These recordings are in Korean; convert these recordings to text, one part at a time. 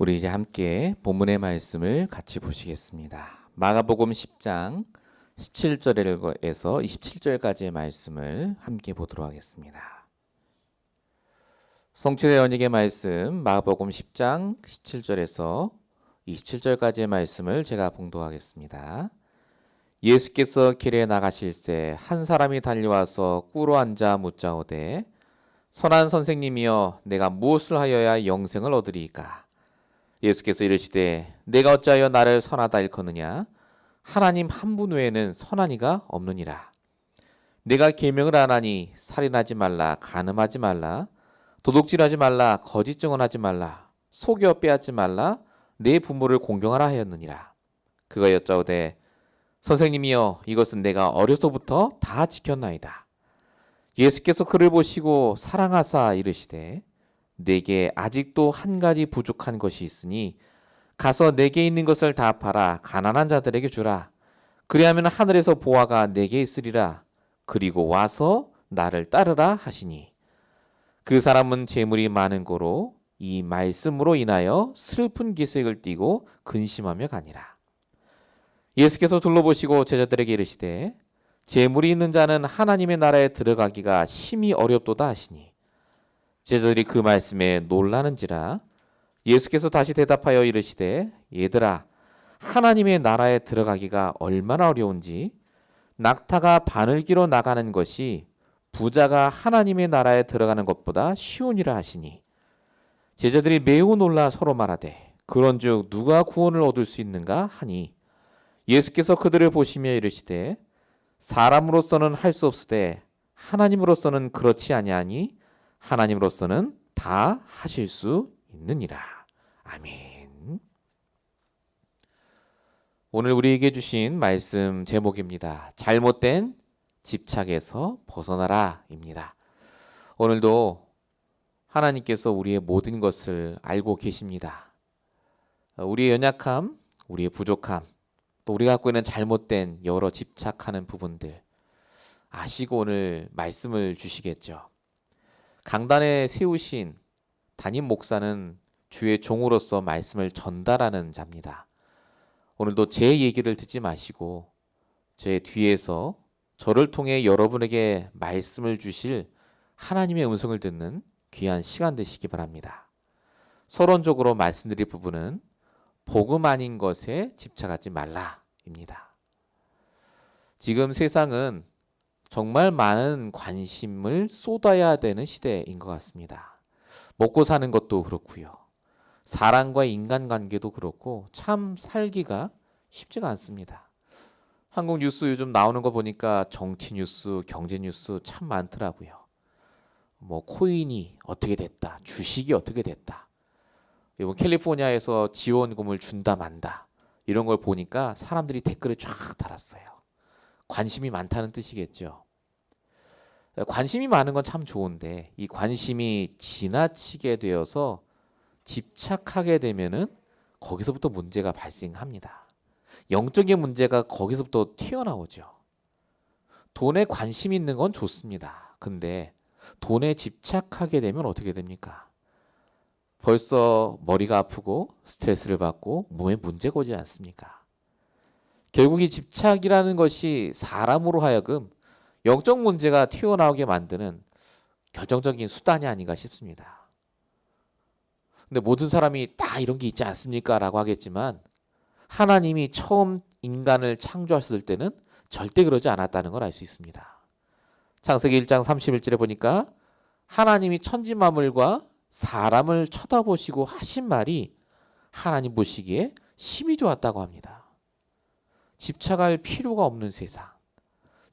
우리 이제 함께 본문의 말씀을 같이 보시겠습니다. 마가복음 10장 17절에서 27절까지의 말씀을 함께 보도록 하겠습니다. 성취된 언약의 말씀 마가복음 10장 17절에서 27절까지의 말씀을 제가 봉독하겠습니다. 예수께서 길에 나가실새 한 사람이 달려와서 꿇어 앉아 묻자오되 선한 선생님이여 내가 무엇을 하여야 영생을 얻으리이까? 예수께서 이르시되 내가 어찌하여 나를 선하다 일컫느냐? 하나님 한 분 외에는 선한 이가 없느니라. 내가 계명을 안 하니 살인하지 말라, 간음하지 말라, 도둑질하지 말라, 거짓 증언하지 말라, 속여 빼앗지 말라, 내 부모를 공경하라 하였느니라. 그가 여짜오되 선생님이여 이것은 내가 어려서부터 다 지켰나이다. 예수께서 그를 보시고 사랑하사 이르시되 내게 아직도 한 가지 부족한 것이 있으니 가서 내게 있는 것을 다 팔아 가난한 자들에게 주라. 그리하면 하늘에서 보화가 내게 있으리라. 그리고 와서 나를 따르라 하시니 그 사람은 재물이 많은 고로 이 말씀으로 인하여 슬픈 기색을 띠고 근심하며 가니라. 예수께서 둘러보시고 제자들에게 이르시되 재물이 있는 자는 하나님의 나라에 들어가기가 심히 어렵도다 하시니 제자들이 그 말씀에 놀라는지라. 예수께서 다시 대답하여 이르시되 얘들아 하나님의 나라에 들어가기가 얼마나 어려운지 낙타가 바늘기로 나가는 것이 부자가 하나님의 나라에 들어가는 것보다 쉬우니라 하시니 제자들이 매우 놀라 서로 말하되 그런즉 누가 구원을 얻을 수 있는가 하니 예수께서 그들을 보시며 이르시되 사람으로서는 할 수 없으되 하나님으로서는 그렇지 아니하니 하나님으로서는 다 하실 수 있느니라. 아멘. 오늘 우리에게 주신 말씀 제목입니다. 잘못된 집착에서 벗어나라입니다. 오늘도 하나님께서 우리의 모든 것을 알고 계십니다. 우리의 연약함, 우리의 부족함, 또 우리가 갖고 있는 잘못된 여러 집착하는 부분들 아시고 오늘 말씀을 주시겠죠. 강단에 세우신 담임 목사는 주의 종으로서 말씀을 전달하는 자입니다. 오늘도 제 얘기를 듣지 마시고 제 뒤에서 저를 통해 여러분에게 말씀을 주실 하나님의 음성을 듣는 귀한 시간 되시기 바랍니다. 서론적으로 말씀드릴 부분은 복음 아닌 것에 집착하지 말라입니다. 지금 세상은 정말 많은 관심을 쏟아야 되는 시대인 것 같습니다. 먹고 사는 것도 그렇고요. 사람과의 인간관계도 그렇고 참 살기가 쉽지가 않습니다. 한국 뉴스 요즘 나오는 거 보니까 정치 뉴스, 경제 뉴스 참 많더라고요. 코인이 어떻게 됐다, 주식이 어떻게 됐다. 이번 캘리포니아에서 지원금을 준다 만다 이런 걸 보니까 사람들이 댓글을 쫙 달았어요. 관심이 많다는 뜻이겠죠. 관심이 많은 건 참 좋은데 이 관심이 지나치게 되어서 집착하게 되면은 거기서부터 문제가 발생합니다. 영적인 문제가 거기서부터 튀어나오죠. 돈에 관심 있는 건 좋습니다. 근데 돈에 집착하게 되면 어떻게 됩니까? 벌써 머리가 아프고 스트레스를 받고 몸에 문제가 오지 않습니까? 결국 이 집착이라는 것이 사람으로 하여금 영적 문제가 튀어나오게 만드는 결정적인 수단이 아닌가 싶습니다. 근데 모든 사람이 다 이런 게 있지 않습니까? 라고 하겠지만 하나님이 처음 인간을 창조하셨을 때는 절대 그러지 않았다는 걸 알 수 있습니다. 창세기 1장 31절에 보니까 하나님이 천지만물과 사람을 쳐다보시고 하신 말이 하나님 보시기에 심히 좋았다고 합니다. 집착할 필요가 없는 세상,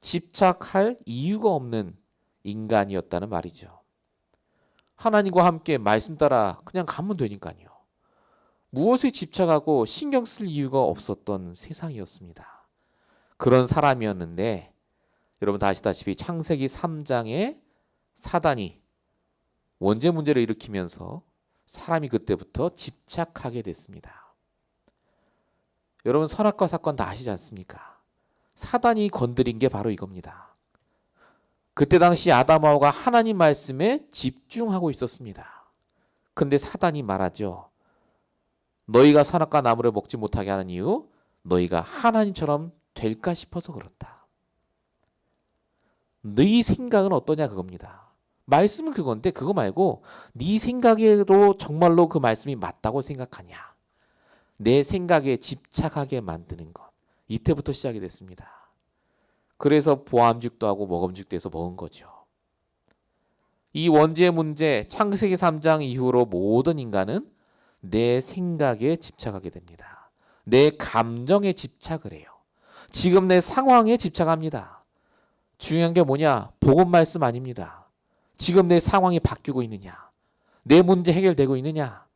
집착할 이유가 없는 인간이었다는 말이죠. 하나님과 함께 말씀 따라 그냥 가면 되니까요. 무엇에 집착하고 신경 쓸 이유가 없었던 세상이었습니다. 그런 사람이었는데 여러분 다 아시다시피 창세기 3장에 사단이 원죄 문제를 일으키면서 사람이 그때부터 집착하게 됐습니다. 여러분 선악과 사건 다 아시지 않습니까? 사단이 건드린 게 바로 이겁니다. 그때 당시 아담 하와가 하나님 말씀에 집중하고 있었습니다. 근데 사단이 말하죠. 너희가 선악과 나무를 먹지 못하게 하는 이유, 너희가 하나님처럼 될까 싶어서 그렇다. 너희 생각은 어떠냐 그겁니다. 말씀은 그건데 그거 말고 네 생각으로 정말로 그 말씀이 맞다고 생각하냐. 내 생각에 집착하게 만드는 것. 이때부터 시작이 됐습니다. 그래서 보암직도 하고 먹음직도 해서 먹은 거죠. 이 원죄의 문제, 창세기 3장 이후로 모든 인간은 내 생각에 집착하게 됩니다. 내 감정에 집착을 해요. 지금 내 상황에 집착합니다. 중요한 게 뭐냐? 복음 말씀 아닙니다. 지금 내 상황이 바뀌고 있느냐? 내 문제 해결되고 있느냐?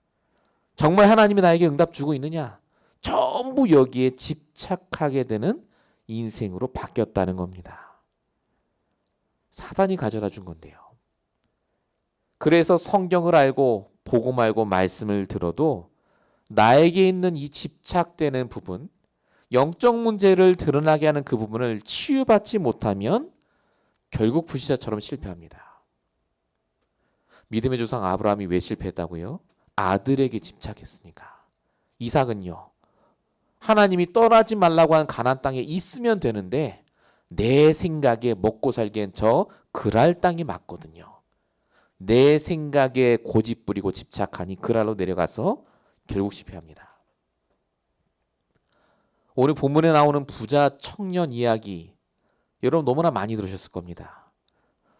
정말 하나님이 나에게 응답 주고 있느냐? 전부 여기에 집착하게 되는 인생으로 바뀌었다는 겁니다. 사단이 가져다 준 건데요. 그래서 성경을 알고 복음 알고 말씀을 들어도 나에게 있는 이 집착되는 부분, 영적 문제를 드러나게 하는 그 부분을 치유받지 못하면 결국 불신자처럼 실패합니다. 믿음의 조상 아브라함이 왜 실패했다고요? 아들에게 집착했으니까. 이삭은요. 하나님이 떠나지 말라고 한 가나안 땅에 있으면 되는데 내 생각에 먹고 살기엔 저 그랄 땅이 맞거든요. 내 생각에 고집 부리고 집착하니 그랄로 내려가서 결국 실패합니다. 오늘 본문에 나오는 부자 청년 이야기 여러분 너무나 많이 들으셨을 겁니다.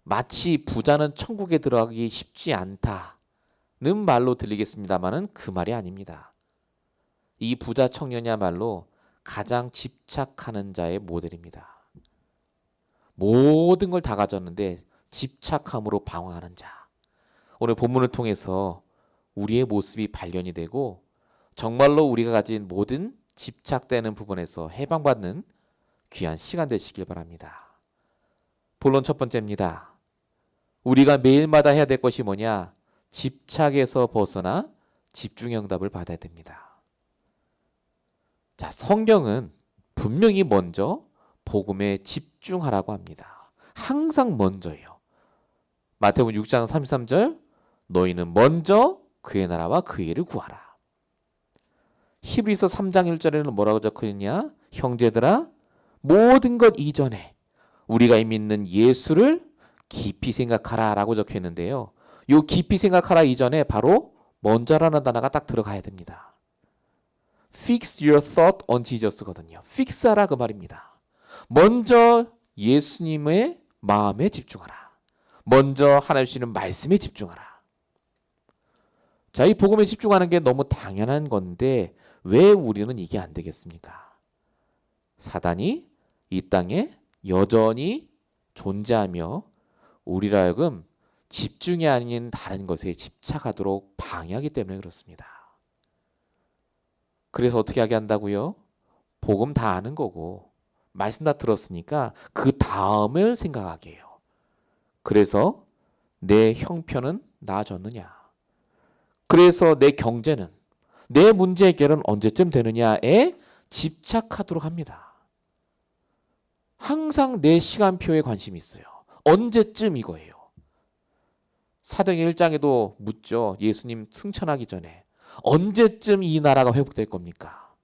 마치 부자는 천국에 들어가기 쉽지 않다는 말로 들리겠습니다만은 그 말이 아닙니다. 이 부자 청년이야말로 가장 집착하는 자의 모델입니다. 모든 걸 다 가졌는데 집착함으로 방황하는 자. 오늘 본문을 통해서 우리의 모습이 발견이 되고 정말로 우리가 가진 모든 집착되는 부분에서 해방받는 귀한 시간 되시길 바랍니다. 본론 첫 번째입니다. 우리가 매일마다 해야 될 것이 뭐냐? 집착에서 벗어나 집중의 응답을 받아야 됩니다. 자, 성경은 분명히 먼저 복음에 집중하라고 합니다. 항상 먼저예요. 마태복음 6장 33절 너희는 먼저 그의 나라와 그의 일을 구하라. 히브리서 3장 1절에는 뭐라고 적혀있냐? 형제들아 모든 것 이전에 우리가 이미 있는 예수를 깊이 생각하라 라고 적혀있는데요. 이 깊이 생각하라 이전에 바로 먼저라는 단어가 딱 들어가야 됩니다. Fix your thought on Jesus거든요. 픽스하라 그 말입니다. 먼저 예수님의 마음에 집중하라. 먼저 하나님 주시는 말씀에 집중하라. 자, 이 복음에 집중하는 게 너무 당연한 건데 왜 우리는 이게 안 되겠습니까? 사단이 이 땅에 여전히 존재하며 우리로 하여금 집중이 아닌 다른 것에 집착하도록 방해하기 때문에 그렇습니다. 그래서 어떻게 하게 한다고요? 복음 다 아는 거고 말씀 다 들었으니까 그 다음을 생각하게 해요. 그래서 내 형편은 나아졌느냐? 그래서 내 경제는 내 문제 해결은 언제쯤 되느냐에 집착하도록 합니다. 항상 내 시간표에 관심이 있어요. 언제쯤 이거예요. 사도행전 1장에도 묻죠. 예수님 승천하기 전에 언제쯤 이 나라가 회복될 겁니까?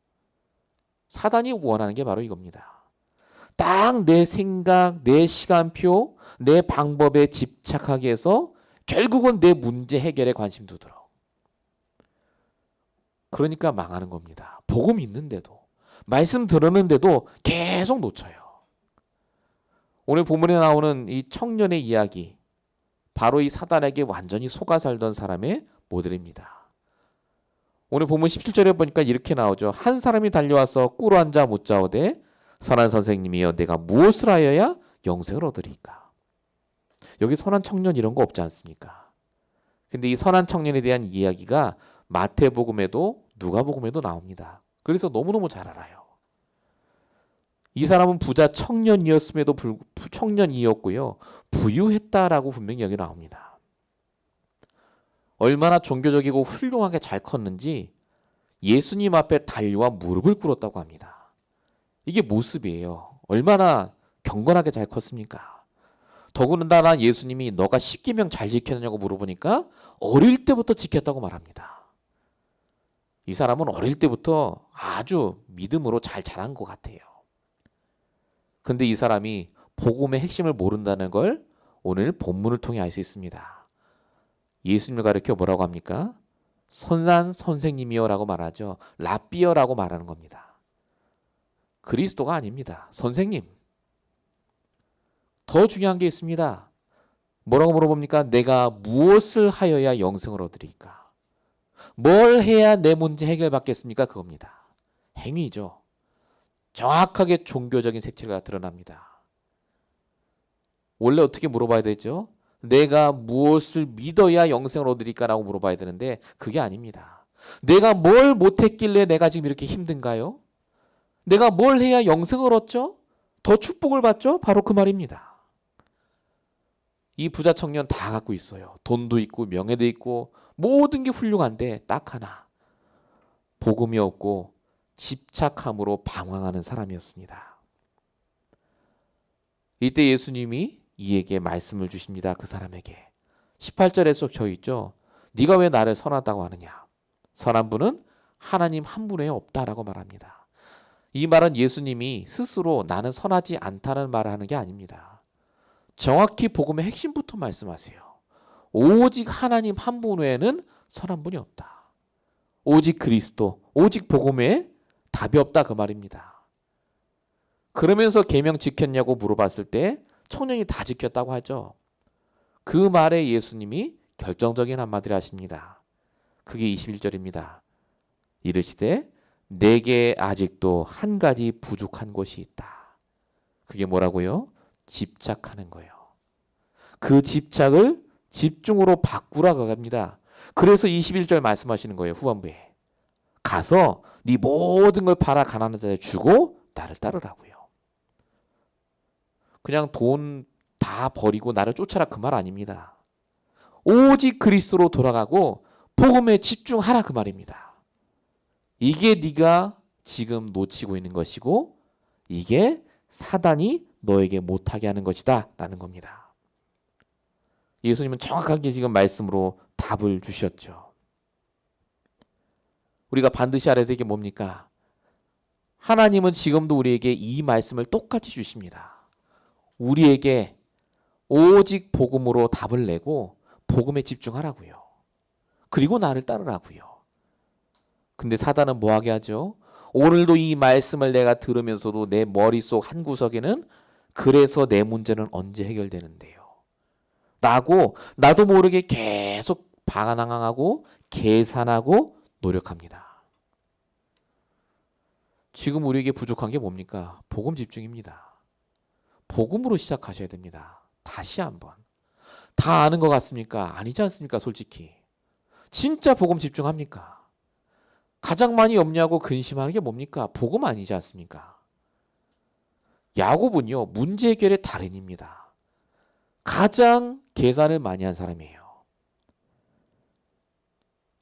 사단이 원하는 게 바로 이겁니다. 딱 내 생각, 내 시간표, 내 방법에 집착하게 해서 결국은 내 문제 해결에 관심 두도록. 그러니까 망하는 겁니다. 복음 있는데도 말씀 들었는데도 계속 놓쳐요. 오늘 본문에 나오는 이 청년의 이야기 바로 이 사단에게 완전히 속아 살던 사람의 모델입니다. 오늘 본문 17절에 보니까 이렇게 나오죠. 한 사람이 달려와서 꿇어 앉아 묻자오되 선한 선생님이여 내가 무엇을 하여야 영생을 얻으리까? 여기 선한 청년 이런 거 없지 않습니까? 근데 이 선한 청년에 대한 이야기가 마태복음에도 누가복음에도 나옵니다. 그래서 너무너무 잘 알아요. 이 사람은 부자 청년이었음에도 청년이었고요. 부유했다라고 분명히 여기 나옵니다. 얼마나 종교적이고 훌륭하게 잘 컸는지 예수님 앞에 달려와 무릎을 꿇었다고 합니다. 이게 모습이에요. 얼마나 경건하게 잘 컸습니까? 더군다나 예수님이 너가 십계명 잘 지켰냐고 물어보니까 어릴 때부터 지켰다고 말합니다. 이 사람은 어릴 때부터 아주 믿음으로 잘 자란 것 같아요. 근데 이 사람이 복음의 핵심을 모른다는 걸 오늘 본문을 통해 알 수 있습니다. 예수님을 가리켜 뭐라고 합니까? 선한 선생님이여 라고 말하죠. 랍비여라고 말하는 겁니다. 그리스도가 아닙니다. 선생님. 더 중요한 게 있습니다. 뭐라고 물어봅니까? 내가 무엇을 하여야 영생을 얻으리까? 뭘 해야 내 문제 해결받겠습니까? 그겁니다. 행위죠. 정확하게 종교적인 색채가 드러납니다. 원래 어떻게 물어봐야 되죠? 내가 무엇을 믿어야 영생을 얻으리까라고 물어봐야 되는데 그게 아닙니다. 내가 뭘 못했길래 내가 지금 이렇게 힘든가요? 내가 뭘 해야 영생을 얻죠? 더 축복을 받죠? 바로 그 말입니다. 이 부자 청년 다 갖고 있어요. 돈도 있고 명예도 있고 모든 게 훌륭한데 딱 하나. 복음이 없고 집착함으로 방황하는 사람이었습니다. 이때 예수님이 이에게 말씀을 주십니다. 그 사람에게. 18절에 적혀 있죠. 네가 왜 나를 선하다고 하느냐. 선한 분은 하나님 한 분에 없다라고 말합니다. 이 말은 예수님이 스스로 나는 선하지 않다는 말을 하는 게 아닙니다. 정확히 복음의 핵심부터 말씀하세요. 오직 하나님 한 분 외에는 선한 분이 없다. 오직 그리스도, 오직 복음에 답이 없다 그 말입니다. 그러면서 계명 지켰냐고 물어봤을 때 청년이 다 지켰다고 하죠. 그 말에 예수님이 결정적인 한마디를 하십니다. 그게 21절입니다. 이르시되 내게 아직도 한 가지 부족한 것이 있다. 그게 뭐라고요? 집착하는 거예요. 그 집착을 집중으로 바꾸라고 합니다. 그래서 21절 말씀하시는 거예요. 후반부에. 가서 네 모든 걸 팔아 가난한 자에 주고 나를 따르라고요. 그냥 돈 다 버리고 나를 쫓아라 그 말 아닙니다. 오직 그리스도로 돌아가고 복음에 집중하라 그 말입니다. 이게 네가 지금 놓치고 있는 것이고 이게 사단이 너에게 못하게 하는 것이다 라는 겁니다. 예수님은 정확하게 지금 말씀으로 답을 주셨죠. 우리가 반드시 알아야 될 게 뭡니까? 하나님은 지금도 우리에게 이 말씀을 똑같이 주십니다. 우리에게 오직 복음으로 답을 내고 복음에 집중하라고요. 그리고 나를 따르라고요. 근데 사단은 뭐하게 하죠? 오늘도 이 말씀을 내가 들으면서도 내 머릿속 한 구석에는 그래서 내 문제는 언제 해결되는데요? 라고 나도 모르게 계속 반항하고 계산하고 노력합니다. 지금 우리에게 부족한 게 뭡니까? 복음 집중입니다. 복음으로 시작하셔야 됩니다. 다시 한번. 다 아는 것 같습니까? 아니지 않습니까? 솔직히. 진짜 복음 집중합니까? 가장 많이 염려하고 근심하는 게 뭡니까? 복음 아니지 않습니까? 야곱은요. 문제 해결의 달인입니다. 가장 계산을 많이 한 사람이에요.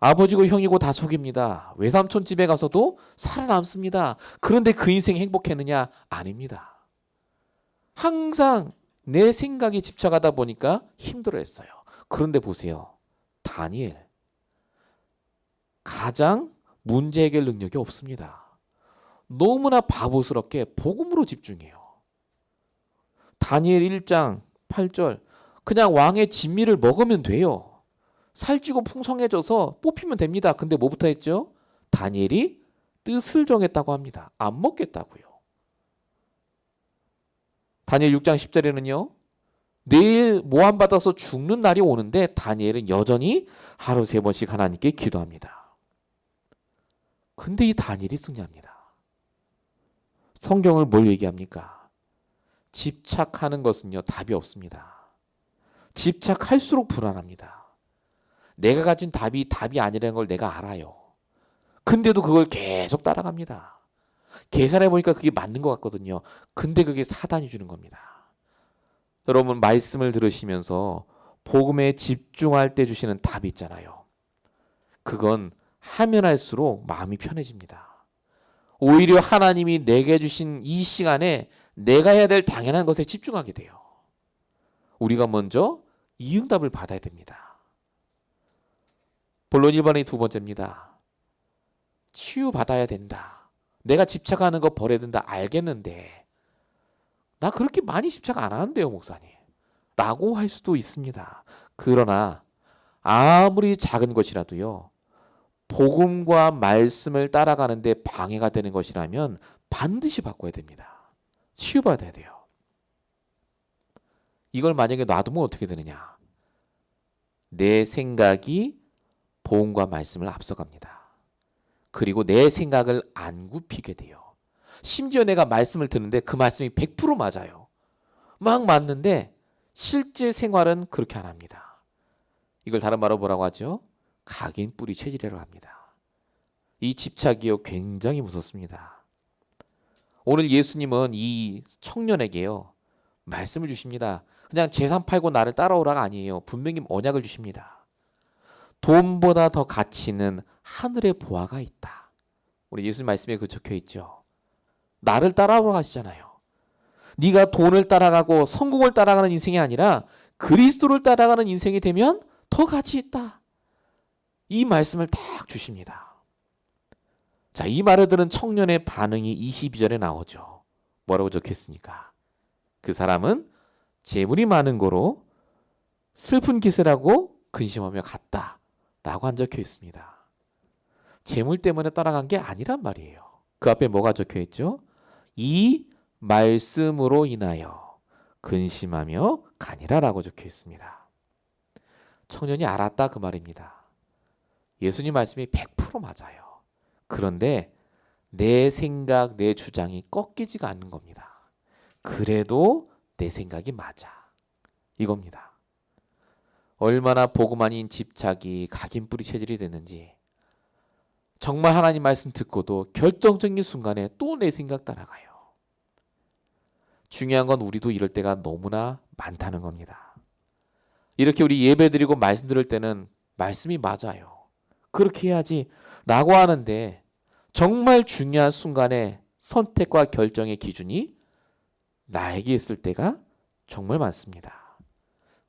아버지고 형이고 다 속입니다. 외삼촌 집에 가서도 살아남습니다. 그런데 그 인생 행복했느냐? 아닙니다. 항상 내 생각에 집착하다 보니까 힘들어했어요. 그런데 보세요. 다니엘. 가장 문제 해결 능력이 없습니다. 너무나 바보스럽게 복음으로 집중해요. 다니엘 1장 8절 그냥 왕의 진미를 먹으면 돼요. 살찌고 풍성해져서 뽑히면 됩니다. 근데 뭐부터 했죠? 다니엘이 뜻을 정했다고 합니다. 안 먹겠다고요. 다니엘 6장 10절에는요. 내일 모함받아서 죽는 날이 오는데 다니엘은 여전히 하루 3번씩 하나님께 기도합니다. 근데 이 다니엘이 승리합니다. 성경을 뭘 얘기합니까? 집착하는 것은요. 답이 없습니다. 집착할수록 불안합니다. 내가 가진 답이 아니라는 걸 내가 알아요. 근데도 그걸 계속 따라갑니다. 계산해 보니까 그게 맞는 것 같거든요. 근데 그게 사단이 주는 겁니다. 여러분 말씀을 들으시면서 복음에 집중할 때 주시는 답이 있잖아요. 그건 하면 할수록 마음이 편해집니다. 오히려 하나님이 내게 주신 이 시간에 내가 해야 될 당연한 것에 집중하게 돼요. 우리가 먼저 이 응답을 받아야 됩니다. 본론 1번이 두 번째입니다. 치유받아야 된다. 내가 집착하는 거 버려야 된다. 알겠는데 나 그렇게 많이 집착 안 하는데요, 목사님. 라고 할 수도 있습니다. 그러나 아무리 작은 것이라도요. 복음과 말씀을 따라가는데 방해가 되는 것이라면 반드시 바꿔야 됩니다. 치유받아야 돼요. 이걸 만약에 놔두면 어떻게 되느냐? 내 생각이 복음과 말씀을 앞서갑니다. 그리고 내 생각을 안 굽히게 돼요. 심지어 내가 말씀을 듣는데 그 말씀이 100% 맞아요. 막 맞는데 실제 생활은 그렇게 안 합니다. 이걸 다른 말로 뭐라고 하죠? 각인 뿌리 체질이라고 합니다. 이 집착이요 굉장히 무섭습니다. 오늘 예수님은 이 청년에게요 말씀을 주십니다. 그냥 재산 팔고 나를 따라오라가 아니에요. 분명히 언약을 주십니다. 돈보다 더 가치 있는 하늘의 보화가 있다. 우리 예수님 말씀에 그 적혀 있죠. 나를 따라오라 하시잖아요. 네가 돈을 따라가고 성공을 따라가는 인생이 아니라 그리스도를 따라가는 인생이 되면 더 가치 있다. 이 말씀을 딱 주십니다. 자, 이 말을 들은 청년의 반응이 22절에 나오죠. 뭐라고 적혔습니까? 그 사람은 재물이 많은 거로 슬픈 기세라고 근심하며 갔다. 라고 한 적혀 있습니다. 재물 때문에 따라간 게 아니란 말이에요. 그 앞에 뭐가 적혀 있죠? 이 말씀으로 인하여 근심하며 가니라 라고 적혀 있습니다. 청년이 알았다 그 말입니다. 예수님 말씀이 100% 맞아요. 그런데 내 생각, 내 주장이 꺾이지가 않는 겁니다. 그래도 내 생각이 맞아. 이겁니다. 얼마나 복음 아닌 집착이 각인뿌리 체질이 됐는지 정말 하나님 말씀 듣고도 결정적인 순간에 또 내 생각 따라가요. 중요한 건 우리도 이럴 때가 너무나 많다는 겁니다. 이렇게 우리 예배 드리고 말씀 들을 때는 말씀이 맞아요. 그렇게 해야지 라고 하는데 정말 중요한 순간에 선택과 결정의 기준이 나에게 있을 때가 정말 많습니다.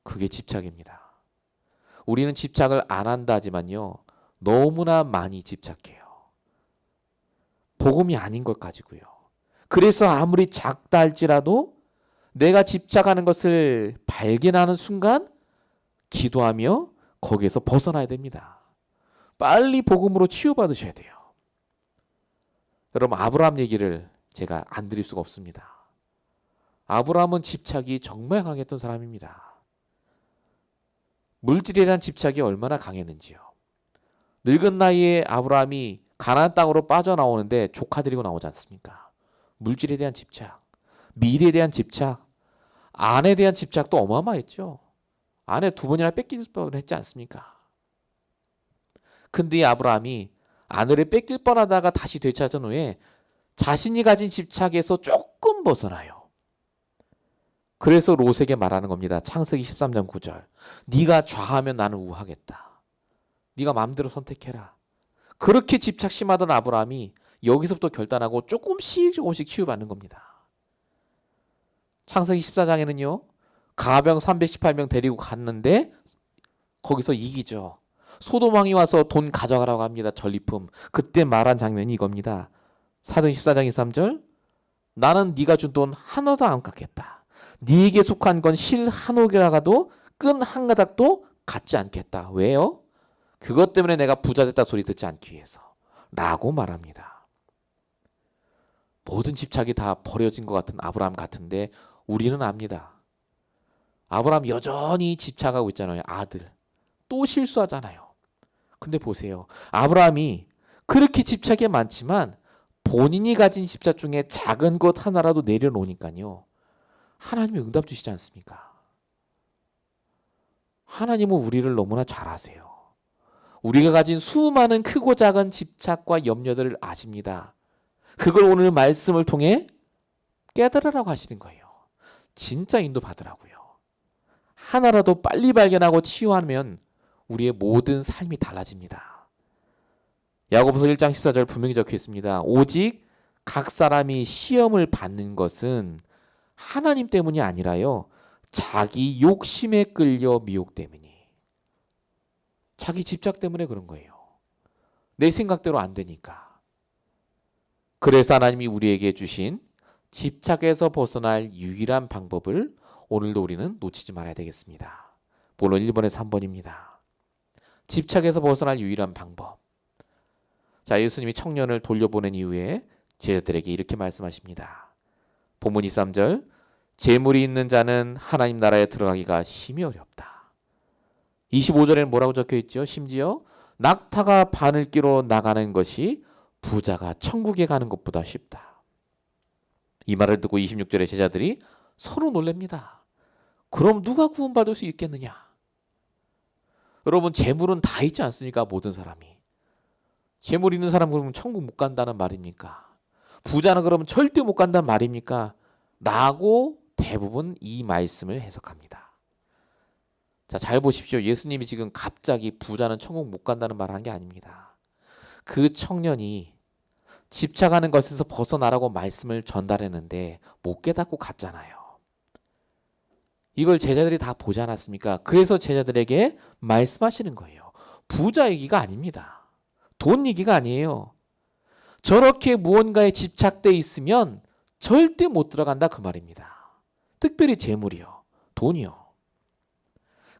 그게 집착입니다. 우리는 집착을 안 한다 하지만요. 너무나 많이 집착해요. 복음이 아닌 것 가지고요. 그래서 아무리 작다 할지라도 내가 집착하는 것을 발견하는 순간 기도하며 거기에서 벗어나야 됩니다. 빨리 복음으로 치유받으셔야 돼요. 여러분 아브라함 얘기를 제가 안 드릴 수가 없습니다. 아브라함은 집착이 정말 강했던 사람입니다. 물질에 대한 집착이 얼마나 강했는지요. 늙은 나이에 아브라함이 가나안 땅으로 빠져나오는데 조카 데리고 나오지 않습니까? 물질에 대한 집착, 미래에 대한 집착, 아내에 대한 집착도 어마어마했죠. 아내 2번이나 뺏길 뻔했지 않습니까? 근데 이 아브라함이 아내를 뺏길 뻔하다가 다시 되찾은 후에 자신이 가진 집착에서 조금 벗어나요. 그래서 롯에게 말하는 겁니다. 창세기 13장 9절. 네가 좌하면 나는 우하겠다. 네가 마음대로 선택해라. 그렇게 집착 심하던 아브라함이 여기서부터 결단하고 조금씩 치유받는 겁니다. 창세기 14장에는요. 가병 318명 데리고 갔는데 거기서 이기죠. 소돔 왕이 와서 돈 가져가라고 합니다. 전리품. 그때 말한 장면이 이겁니다. 사도행 14장 23절. 나는 네가 준 돈 하나도 안 깎겠다. 네게 속한 건 실 한 옥이라가도 끈 한 가닥도 갖지 않겠다. 왜요? 그것 때문에 내가 부자 됐다 소리 듣지 않기 위해서 라고 말합니다. 모든 집착이 다 버려진 것 같은 아브라함 같은데 우리는 압니다. 아브라함 여전히 집착하고 있잖아요. 아들. 또 실수하잖아요. 근데 보세요. 아브라함이 그렇게 집착이 많지만 본인이 가진 집착 중에 작은 것 하나라도 내려놓으니까요. 하나님이 응답 주시지 않습니까? 하나님은 우리를 너무나 잘 아세요. 우리가 가진 수많은 크고 작은 집착과 염려들을 아십니다. 그걸 오늘 말씀을 통해 깨달으라고 하시는 거예요. 진짜 인도받으라고요. 하나라도 빨리 발견하고 치유하면 우리의 모든 삶이 달라집니다. 야고보서 1장 14절 분명히 적혀 있습니다. 오직 각 사람이 시험을 받는 것은 하나님 때문이 아니라요. 자기 욕심에 끌려 미혹 때문이. 자기 집착 때문에 그런 거예요. 내 생각대로 안 되니까. 그래서 하나님이 우리에게 주신 집착에서 벗어날 유일한 방법을 오늘도 우리는 놓치지 말아야 되겠습니다. 본론 1번에서 3번입니다. 집착에서 벗어날 유일한 방법. 자, 예수님이 청년을 돌려보낸 이후에 제자들에게 이렇게 말씀하십니다. 본문 23절, 재물이 있는 자는 하나님 나라에 들어가기가 심히 어렵다. 25절에는 뭐라고 적혀 있죠? 심지어 낙타가 바늘기로 나가는 것이 부자가 천국에 가는 것보다 쉽다. 이 말을 듣고 26절의 제자들이 서로 놀랍니다. 그럼 누가 구원받을 수 있겠느냐? 여러분, 재물은 다 있지 않습니까? 모든 사람이. 재물 있는 사람 그러면 천국 못 간다는 말입니까? 부자는 그러면 절대 못 간다는 말입니까? 라고 대부분 이 말씀을 해석합니다. 자, 잘 보십시오. 예수님이 지금 갑자기 부자는 천국 못 간다는 말을 한 게 아닙니다. 그 청년이 집착하는 것에서 벗어나라고 말씀을 전달했는데 못 깨닫고 갔잖아요. 이걸 제자들이 다 보지 않았습니까? 그래서 제자들에게 말씀하시는 거예요. 부자 얘기가 아닙니다. 돈 얘기가 아니에요. 저렇게 무언가에 집착돼 있으면 절대 못 들어간다 그 말입니다. 특별히 재물이요. 돈이요.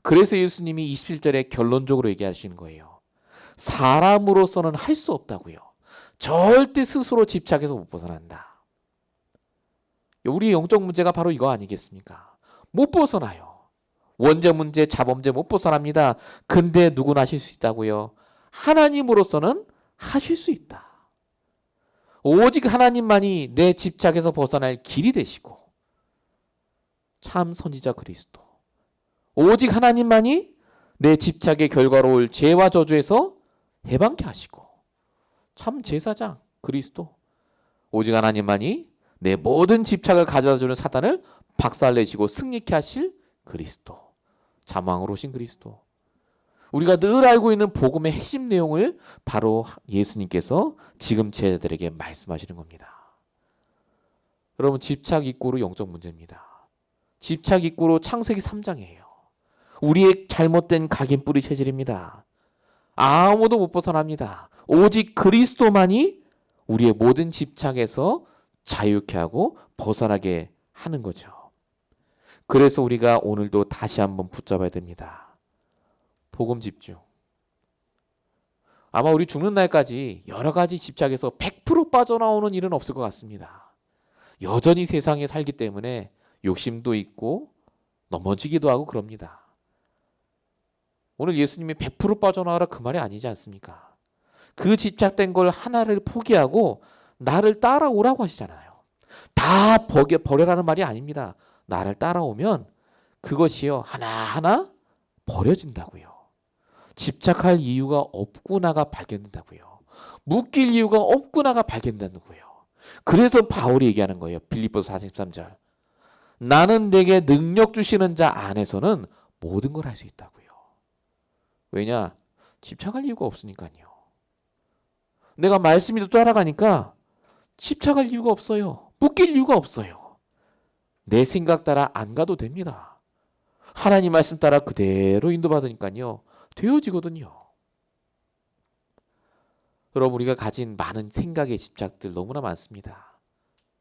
그래서 예수님이 27절에 결론적으로 얘기하시는 거예요. 사람으로서는 할 수 없다고요. 절대 스스로 집착해서 못 벗어난다. 우리의 영적 문제가 바로 이거 아니겠습니까? 못 벗어나요. 원죄 문제, 자범죄 못 벗어납니다. 근데 누구나 하실 수 있다고요? 하나님으로서는 하실 수 있다. 오직 하나님만이 내 집착에서 벗어날 길이 되시고 참 선지자 그리스도. 오직 하나님만이 내 집착의 결과로 올 죄와 저주에서 해방케 하시고 참 제사장 그리스도. 오직 하나님만이 내 모든 집착을 가져다주는 사단을 박살내시고 승리케 하실 그리스도. 잠왕으로 오신 그리스도. 우리가 늘 알고 있는 복음의 핵심 내용을 바로 예수님께서 지금 제자들에게 말씀하시는 겁니다. 여러분, 집착 이꼬로 영적 문제입니다. 집착 이꼬로 창세기 3장이에요. 우리의 잘못된 각인 뿌리 체질입니다. 아무도 못 벗어납니다. 오직 그리스도만이 우리의 모든 집착에서 자유케 하고 벗어나게 하는 거죠. 그래서 우리가 오늘도 다시 한번 붙잡아야 됩니다. 복음 집중. 아마 우리 죽는 날까지 여러 가지 집착에서 100% 빠져나오는 일은 없을 것 같습니다. 여전히 세상에 살기 때문에 욕심도 있고 넘어지기도 하고 그럽니다. 오늘 예수님이 100% 빠져나와라 그 말이 아니지 않습니까? 그 집착된 걸 하나를 포기하고 나를 따라오라고 하시잖아요. 다 버려라는 말이 아닙니다. 나를 따라오면 그것이요 하나하나 버려진다고요. 집착할 이유가 없구나가 발견된다고요. 묶일 이유가 없구나가 발견된다고요. 그래서 바울이 얘기하는 거예요. 빌립보서 4:13절. 나는 내게 능력 주시는 자 안에서는 모든 걸 할 수 있다고요. 왜냐? 집착할 이유가 없으니까요. 내가 말씀이 따라가니까 집착할 이유가 없어요. 묶일 이유가 없어요. 내 생각 따라 안 가도 됩니다. 하나님 말씀 따라 그대로 인도받으니까요. 되어지거든요. 여러분, 우리가 가진 많은 생각의 집착들 너무나 많습니다.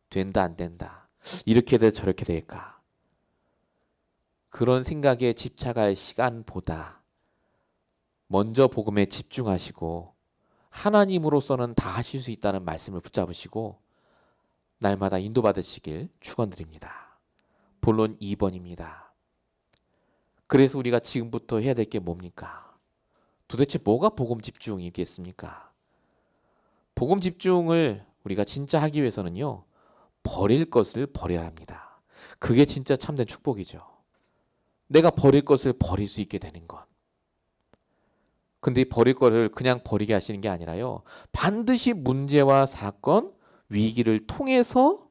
된다 안 된다. 이렇게 돼 저렇게 될까. 그런 생각에 집착할 시간보다 먼저 복음에 집중하시고 하나님으로서는 다 하실 수 있다는 말씀을 붙잡으시고 날마다 인도받으시길 축원드립니다. 본론 2번입니다. 그래서 우리가 지금부터 해야 될 게 뭡니까? 도대체 뭐가 복음 집중이겠습니까? 복음 집중을 우리가 진짜 하기 위해서는요. 버릴 것을 버려야 합니다. 그게 진짜 참된 축복이죠. 내가 버릴 것을 버릴 수 있게 되는 것. 근데 버릴 거를 그냥 버리게 하시는 게 아니라요. 반드시 문제와 사건, 위기를 통해서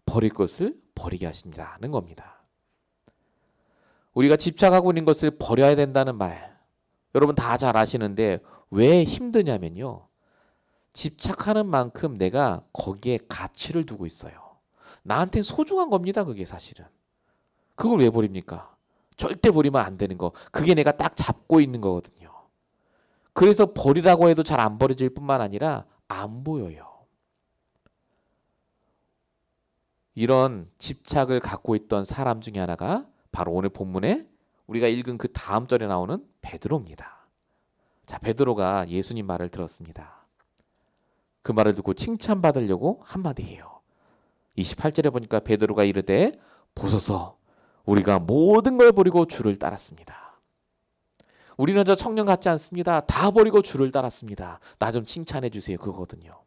버릴 것을 버리게 하신다는 겁니다. 우리가 집착하고 있는 것을 버려야 된다는 말. 여러분 다 잘 아시는데 왜 힘드냐면요. 집착하는 만큼 내가 거기에 가치를 두고 있어요. 나한테 소중한 겁니다. 그게 사실은. 그걸 왜 버립니까? 절대 버리면 안 되는 거. 그게 내가 딱 잡고 있는 거거든요. 그래서 버리라고 해도 잘 안 버려질 뿐만 아니라 안 보여요. 이런 집착을 갖고 있던 사람 중에 하나가 바로 오늘 본문에 우리가 읽은 그 다음 절에 나오는 베드로입니다. 자, 베드로가 예수님 말을 들었습니다. 그 말을 듣고 칭찬받으려고 한마디 해요. 28절에 보니까 베드로가 이르되 보소서 우리가 모든 걸 버리고 주를 따랐습니다. 우리는 저 청년 같지 않습니다. 다 버리고 주를 따랐습니다. 나 좀 칭찬해 주세요. 그거거든요.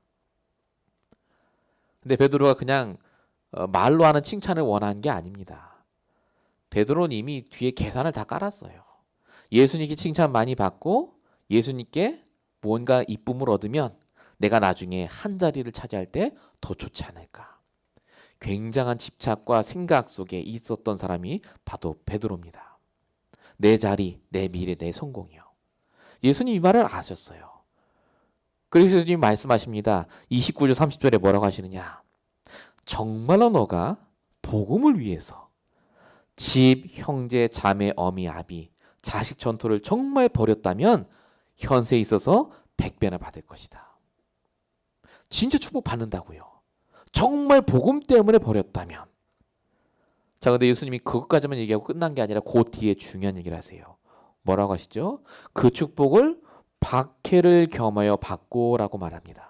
근데 베드로가 그냥 말로 하는 칭찬을 원한 게 아닙니다. 베드로는 이미 뒤에 계산을 다 깔았어요. 예수님께 칭찬 많이 받고 예수님께 뭔가 이쁨을 얻으면 내가 나중에 한 자리를 차지할 때 더 좋지 않을까. 굉장한 집착과 생각 속에 있었던 사람이 바로 베드로입니다. 내 자리, 내 미래, 내 성공이요. 예수님 이 말을 아셨어요. 그래서 예수님 말씀하십니다. 29절 30절에 뭐라고 하시느냐. 정말로 너가 복음을 위해서 집, 형제, 자매, 어미, 아비, 자식 전토를 정말 버렸다면 현세에 있어서 100배나 받을 것이다. 진짜 축복 받는다고요. 정말 복음 때문에 버렸다면. 자, 근데 예수님이 그것까지만 얘기하고 끝난 게 아니라 그 뒤에 중요한 얘기를 하세요. 뭐라고 하시죠? 그 축복을 박해를 겸하여 받고라고 말합니다.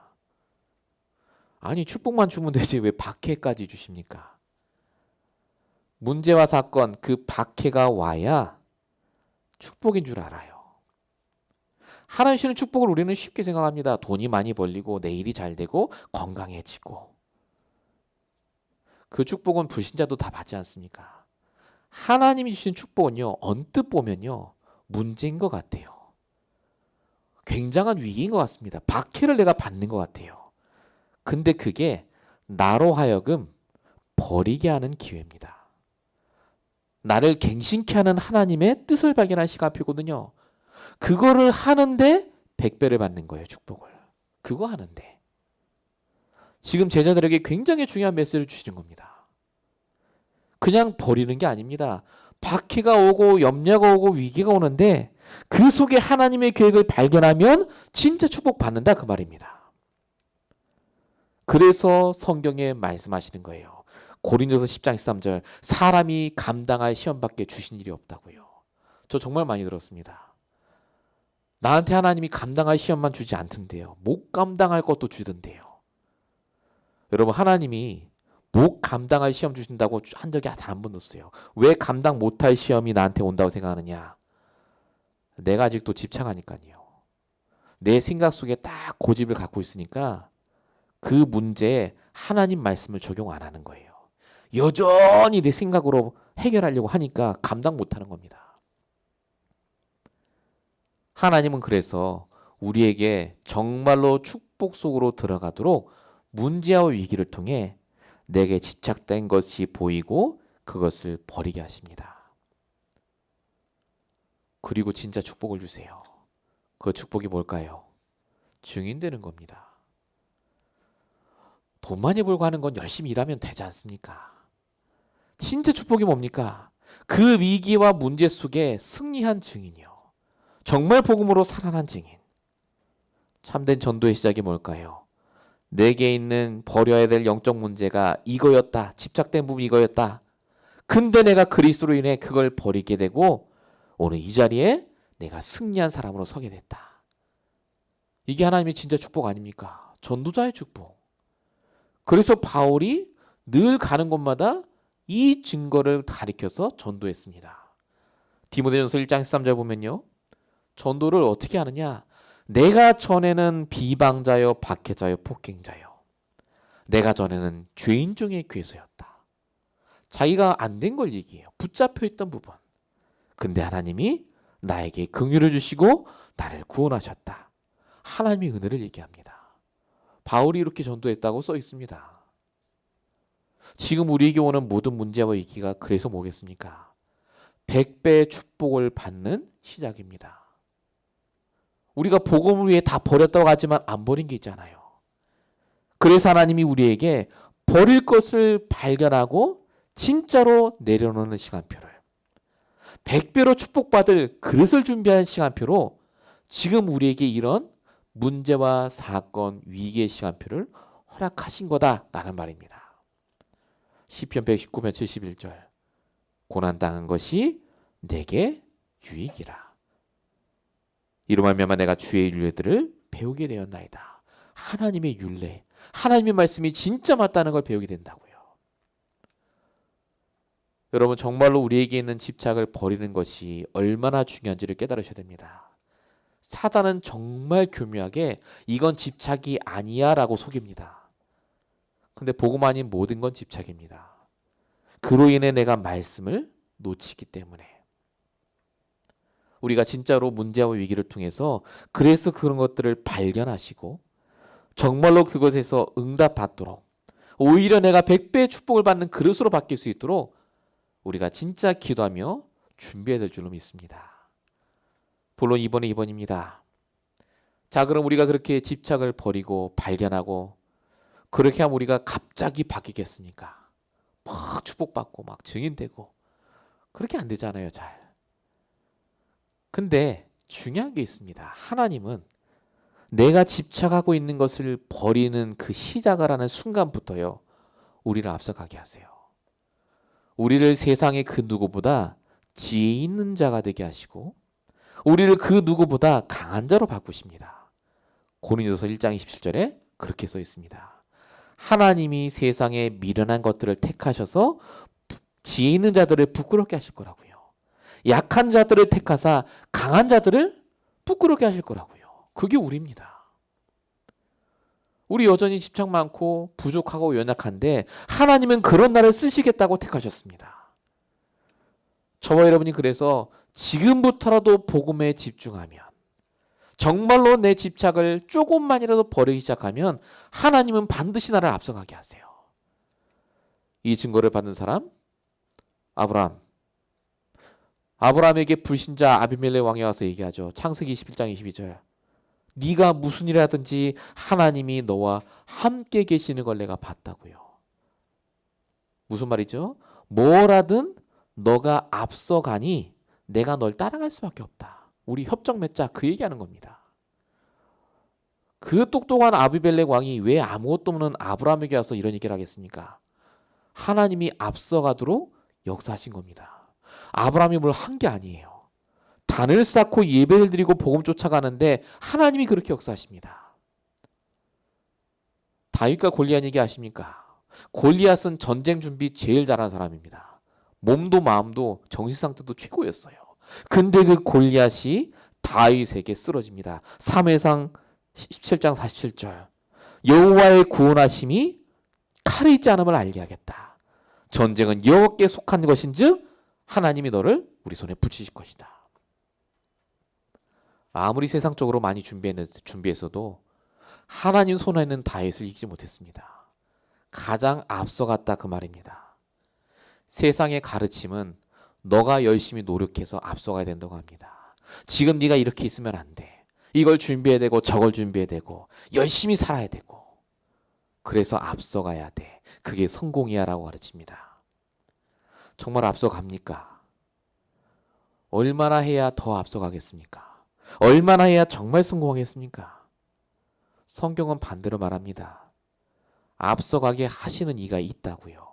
아니, 축복만 주면 되지 왜 박해까지 주십니까? 문제와 사건, 그 박해가 와야 축복인 줄 알아요. 하나님 주시는 축복을 우리는 쉽게 생각합니다. 돈이 많이 벌리고 내 일이 잘 되고 건강해지고. 그 축복은 불신자도 다 받지 않습니까? 하나님이 주신 축복은요. 언뜻 보면요. 문제인 것 같아요. 굉장한 위기인 것 같습니다. 박해를 내가 받는 것 같아요. 근데 그게 나로 하여금 버리게 하는 기회입니다. 나를 갱신케 하는 하나님의 뜻을 발견한 시간표거든요. 그거를 하는데 100배를 받는 거예요. 축복을. 그거 하는데. 지금 제자들에게 굉장히 중요한 메시지를 주시는 겁니다. 그냥 버리는 게 아닙니다. 박해가 오고 염려가 오고 위기가 오는데 그 속에 하나님의 계획을 발견하면 진짜 축복받는다 그 말입니다. 그래서 성경에 말씀하시는 거예요. 고린도서 10장 13절 사람이 감당할 시험밖에 주신 일이 없다고요. 저 정말 많이 들었습니다. 나한테 하나님이 감당할 시험만 주지 않던데요. 못 감당할 것도 주던데요. 여러분 하나님이 못 감당할 시험 주신다고 한 적이 단 한 번도 없어요. 왜 감당 못할 시험이 나한테 온다고 생각하느냐. 내가 아직도 집착하니까요. 내 생각 속에 딱 고집을 갖고 있으니까 그 문제에 하나님 말씀을 적용 안 하는 거예요. 여전히 내 생각으로 해결하려고 하니까 감당 못하는 겁니다. 하나님은 그래서 우리에게 정말로 축복 속으로 들어가도록 문제와 위기를 통해 내게 집착된 것이 보이고 그것을 버리게 하십니다. 그리고 진짜 축복을 주세요. 그 축복이 뭘까요? 증인 되는 겁니다. 돈 많이 벌고 하는 건 열심히 일하면 되지 않습니까? 진짜 축복이 뭡니까? 그 위기와 문제 속에 승리한 증인이요. 정말 복음으로 살아난 증인. 참된 전도의 시작이 뭘까요? 내게 있는 버려야 될 영적 문제가 이거였다. 집착된 부분이 이거였다. 근데 내가 그리스도로 인해 그걸 버리게 되고 오늘 이 자리에 내가 승리한 사람으로 서게 됐다. 이게 하나님의 진짜 축복 아닙니까? 전도자의 축복. 그래서 바울이 늘 가는 곳마다 이 증거를 가리켜서 전도했습니다. 디모데전서 1장 13절 보면요. 전도를 어떻게 하느냐? 내가 전에는 비방자요, 박해자요, 폭행자요. 내가 전에는 죄인 중에 괴수였다. 자기가 안 된 걸 얘기해요. 붙잡혀 있던 부분. 근데 하나님이 나에게 긍휼을 주시고 나를 구원하셨다. 하나님의 은혜를 얘기합니다. 바울이 이렇게 전도했다고 써 있습니다. 지금 우리에게 오는 모든 문제와 위기가 그래서 뭐겠습니까? 100배의 축복을 받는 시작입니다. 우리가 복음을 위해 다 버렸다고 하지만 안 버린 게 있잖아요. 그래서 하나님이 우리에게 버릴 것을 발견하고 진짜로 내려놓는 시간표를 100배로 축복받을 그릇을 준비하는 시간표로 지금 우리에게 이런 문제와 사건, 위기의 시간표를 허락하신 거다라는 말입니다. 시편 119편 71절. 고난당한 것이 내게 유익이라. 이로 말미암아 내가 주의 율례들을 배우게 되었나이다. 하나님의 율례, 하나님의 말씀이 진짜 맞다는 걸 배우게 된다고요. 여러분, 정말로 우리에게 있는 집착을 버리는 것이 얼마나 중요한지를 깨달으셔야 됩니다. 사단은 정말 교묘하게 이건 집착이 아니야 라고 속입니다. 근데 복음 아닌 모든 건 집착입니다. 그로 인해 내가 말씀을 놓치기 때문에. 우리가 진짜로 문제와 위기를 통해서 그래서 그런 것들을 발견하시고 정말로 그것에서 응답받도록, 오히려 내가 100배의 축복을 받는 그릇으로 바뀔 수 있도록 우리가 진짜 기도하며 준비해야 될 줄로 믿습니다. 본론 2번의 2번입니다. 자, 그럼 우리가 그렇게 집착을 버리고 발견하고 그렇게 하면 우리가 갑자기 바뀌겠습니까? 막 축복받고 막 증인되고 그렇게 안 되잖아요, 잘. 근데 중요한 게 있습니다. 하나님은 내가 집착하고 있는 것을 버리는 그 시작을 하는 순간부터요, 우리를 앞서가게 하세요. 우리를 세상의 그 누구보다 지혜 있는 자가 되게 하시고 우리를 그 누구보다 강한 자로 바꾸십니다. 고린도서 1장 27절에 그렇게 써 있습니다. 하나님이 세상에 미련한 것들을 택하셔서 지혜 있는 자들을 부끄럽게 하실 거라고요. 약한 자들을 택하사 강한 자들을 부끄럽게 하실 거라고요. 그게 우리입니다. 우리 여전히 집착 많고 부족하고 연약한데 하나님은 그런 나를 쓰시겠다고 택하셨습니다. 저와 여러분이 그래서 지금부터라도 복음에 집중하면, 정말로 내 집착을 조금만이라도 버리기 시작하면 하나님은 반드시 나를 앞서가게 하세요. 이 증거를 받는 사람, 아브라함. 아브라함에게 불신자 아비멜렉 왕이 와서 얘기하죠. 창세기 21장 22절. 네가 무슨 일 하든지 하나님이 너와 함께 계시는 걸 내가 봤다고요. 무슨 말이죠? 뭘 하든 너가 앞서가니 내가 널 따라갈 수밖에 없다. 우리 협정 맺자, 그 얘기하는 겁니다. 그 똑똑한 아비멜렉 왕이 왜 아무것도 없는 아브라함에게 와서 이런 얘기를 하겠습니까? 하나님이 앞서가도록 역사하신 겁니다. 아브라함이 뭘 한 게 아니에요. 단을 쌓고 예배를 드리고 복음 쫓아가는데 하나님이 그렇게 역사하십니다. 다윗과 골리앗 얘기 아십니까? 골리앗은 전쟁 준비 제일 잘하는 사람입니다. 몸도 마음도 정신 상태도 최고였어요. 근데 그 골리앗이 다윗에게 쓰러집니다. 3회상 17장 47절. 여호와의 구원하심이 칼에 있지 않음을 알게 하겠다. 전쟁은 여호와께 속한 것인즉 하나님이 너를 우리 손에 붙이실 것이다. 아무리 세상적으로 많이 준비했어도 하나님 손에 있는 다윗을 이기지 못했습니다. 가장 앞서갔다, 그 말입니다. 세상의 가르침은 너가 열심히 노력해서 앞서가야 된다고 합니다. 지금 네가 이렇게 있으면 안 돼. 이걸 준비해야 되고 저걸 준비해야 되고 열심히 살아야 되고 그래서 앞서가야 돼. 그게 성공이야 라고 가르칩니다. 정말 앞서갑니까? 얼마나 해야 더 앞서가겠습니까? 얼마나 해야 정말 성공하겠습니까? 성경은 반대로 말합니다. 앞서가게 하시는 이가 있다고요.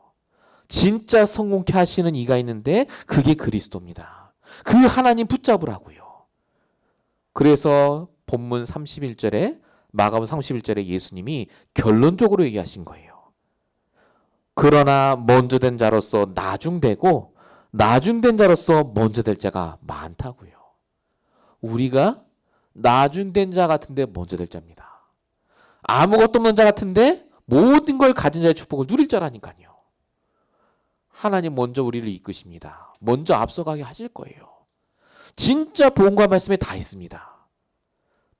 진짜 성공케 하시는 이가 있는데 그게 그리스도입니다. 그 하나님 붙잡으라고요. 그래서 본문 31절에, 마가복음 31절에 예수님이 결론적으로 얘기하신 거예요. 그러나 먼저 된 자로서 나중되고 나중된 자로서 먼저 될 자가 많다고요. 우리가 나중된 자 같은데 먼저 될 자입니다. 아무것도 없는 자 같은데 모든 걸 가진 자의 축복을 누릴 자라니까요. 하나님 먼저 우리를 이끄십니다. 먼저 앞서가게 하실 거예요. 진짜 복음과 말씀에 다 있습니다.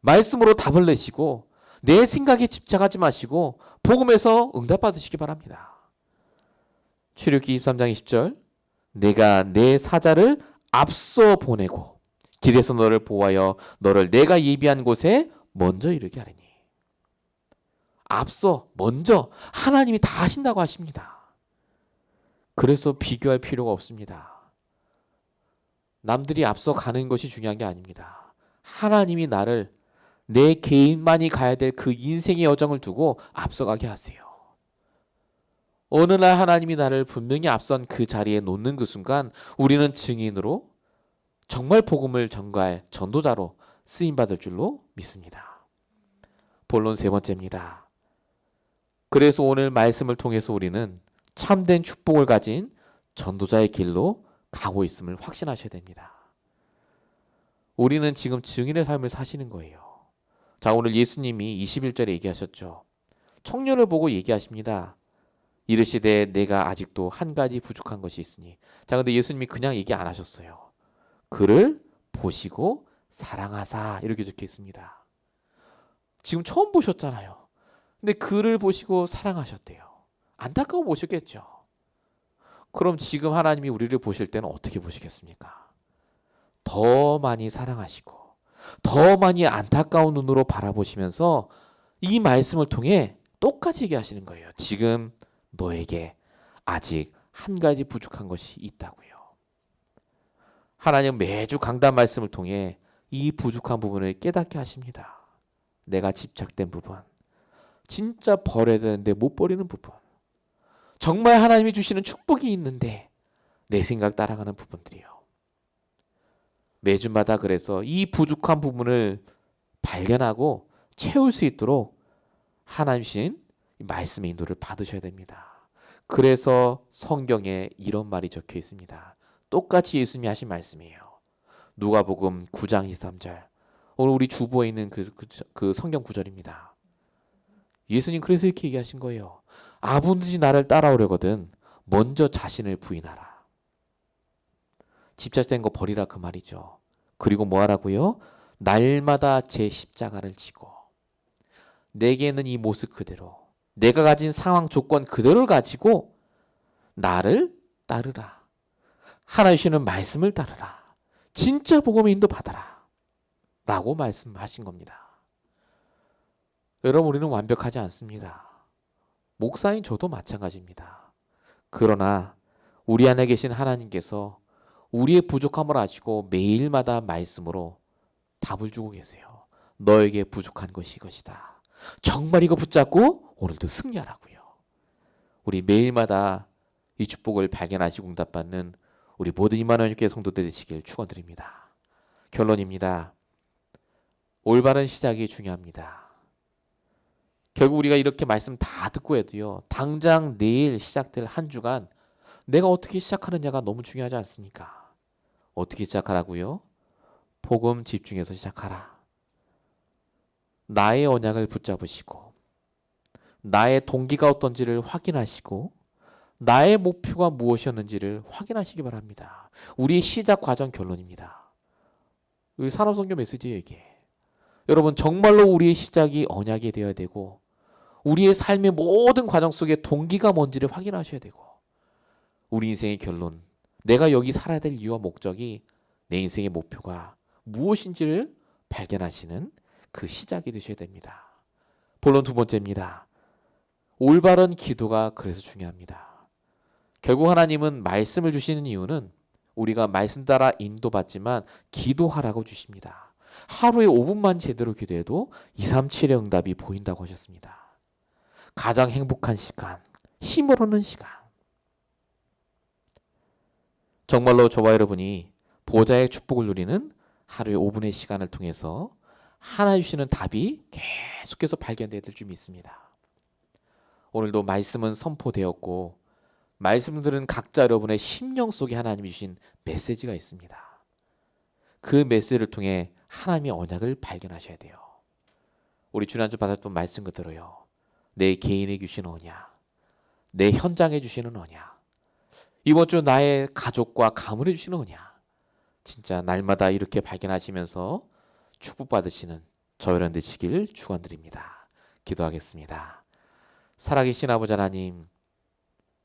말씀으로 답을 내시고 내 생각에 집착하지 마시고 복음에서 응답받으시기 바랍니다. 출애굽기 23장 20절. 내가 내 사자를 앞서 보내고 길에서 너를 보호하여 너를 내가 예비한 곳에 먼저 이르게 하리니. 앞서, 먼저 하나님이 다 하신다고 하십니다. 그래서 비교할 필요가 없습니다. 남들이 앞서 가는 것이 중요한 게 아닙니다. 하나님이 나를, 내 개인만이 가야 될 그 인생의 여정을 두고 앞서가게 하세요. 어느 날 하나님이 나를 분명히 앞선 그 자리에 놓는 그 순간 우리는 증인으로 정말 복음을 전가할 전도자로 쓰임받을 줄로 믿습니다. 본론 세 번째입니다. 그래서 오늘 말씀을 통해서 우리는 참된 축복을 가진 전도자의 길로 가고 있음을 확신하셔야 됩니다. 우리는 지금 증인의 삶을 사시는 거예요. 자, 오늘 예수님이 21절에 얘기하셨죠. 청년을 보고 얘기하십니다. 이르시되 내가 아직도 한 가지 부족한 것이 있으니. 자, 근데 예수님이 그냥 얘기 안 하셨어요. 그를 보시고 사랑하사 이렇게 적혀 있습니다. 지금 처음 보셨잖아요. 근데 그를 보시고 사랑하셨대요. 안타까워 보셨겠죠. 그럼 지금 하나님이 우리를 보실 때는 어떻게 보시겠습니까? 더 많이 사랑하시고 더 많이 안타까운 눈으로 바라보시면서 이 말씀을 통해 똑같이 얘기하시는 거예요. 지금 너에게 아직 한 가지 부족한 것이 있다고요. 하나님 매주 강단 말씀을 통해 이 부족한 부분을 깨닫게 하십니다. 내가 집착된 부분, 진짜 버려야 되는데 못 버리는 부분, 정말 하나님이 주시는 축복이 있는데 내 생각 따라가는 부분들이요. 매주마다 그래서 이 부족한 부분을 발견하고 채울 수 있도록 하나님 주신 말씀의 인도를 받으셔야 됩니다. 그래서 성경에 이런 말이 적혀 있습니다. 똑같이 예수님이 하신 말씀이에요. 누가복음 9장 23절. 오늘 우리 주보에 있는 그 성경 구절입니다. 예수님 그래서 이렇게 얘기하신 거예요. 아버지 나를 따라오려거든 먼저 자신을 부인하라. 집착된 거 버리라 그 말이죠. 그리고 뭐 하라고요? 날마다 제 십자가를 지고 내게는 이 모습 그대로 내가 가진 상황 조건 그대로를 가지고 나를 따르라. 하나님 주시는 말씀을 따르라. 진짜 복음의 인도 받아라. 라고 말씀하신 겁니다. 여러분 우리는 완벽하지 않습니다. 목사인 저도 마찬가지입니다. 그러나 우리 안에 계신 하나님께서 우리의 부족함을 아시고 매일마다 말씀으로 답을 주고 계세요. 너에게 부족한 것이 이것이다. 정말 이거 붙잡고 오늘도 승리하라고요. 우리 매일마다 이 축복을 발견하시고 응답받는 우리 모든 임마누엘 교회 성도들 되시길 축원드립니다. 결론입니다. 올바른 시작이 중요합니다. 결국 우리가 이렇게 말씀 다 듣고 해도요. 당장 내일 시작될 한 주간 내가 어떻게 시작하느냐가 너무 중요하지 않습니까? 어떻게 시작하라고요? 복음 집중해서 시작하라. 나의 언약을 붙잡으시고 나의 동기가 어떤지를 확인하시고 나의 목표가 무엇이었는지를 확인하시기 바랍니다. 우리의 시작 과정 결론입니다. 우리 산업선교 메시지에 얘기해. 여러분 정말로 우리의 시작이 언약이 되어야 되고 우리의 삶의 모든 과정 속에 동기가 뭔지를 확인하셔야 되고 우리 인생의 결론, 내가 여기 살아야 될 이유와 목적이 내 인생의 목표가 무엇인지를 발견하시는 그 시작이 되셔야 됩니다. 본론 두 번째입니다. 올바른 기도가 그래서 중요합니다. 결국 하나님은 말씀을 주시는 이유는 우리가 말씀 따라 인도받지만 기도하라고 주십니다. 하루에 5분만 제대로 기도해도 2, 3, 7의 응답이 보인다고 하셨습니다. 가장 행복한 시간, 힘을 얻는 시간. 정말로 저와 여러분이 보좌의 축복을 누리는 하루에 5분의 시간을 통해서 하나님 주시는 답이 계속해서 발견될 줄 믿습니다. 오늘도 말씀은 선포되었고 말씀들은 각자 여러분의 심령 속에 하나님이 주신 메시지가 있습니다. 그 메시지를 통해 하나님의 언약을 발견하셔야 돼요. 우리 지난주 받았던 말씀 그대로요. 내 개인에 주시는 언약, 내 현장에 주시는 언약, 이번 주 나의 가족과 가문에 주시는 언약, 진짜 날마다 이렇게 발견하시면서 축복받으시는 저 여러분 되시길 축원드립니다. 기도하겠습니다. 살아계신 아버지 하나님,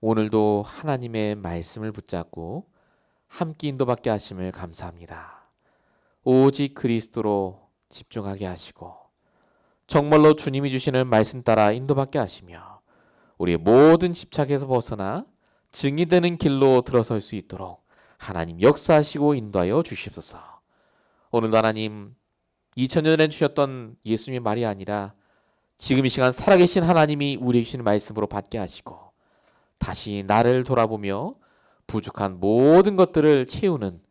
오늘도 하나님의 말씀을 붙잡고 함께 인도받게 하심을 감사합니다. 오직 그리스도로 집중하게 하시고 정말로 주님이 주시는 말씀 따라 인도받게 하시며 우리의 모든 집착에서 벗어나 증인되는 길로 들어설 수 있도록 하나님 역사하시고 인도하여 주시옵소서. 오늘도 하나님 2000년 전에 주셨던 예수님의 말이 아니라 지금 이 시간 살아계신 하나님이 우리에게 주시는 말씀으로 받게 하시고 다시 나를 돌아보며 부족한 모든 것들을 채우는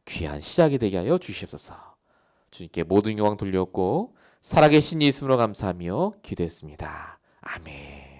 귀한 시작이 되게 하여 주시옵소서. 주님께 모든 영광 돌렸고 살아계신 예수님으로 감사하며 기도했습니다. 아멘.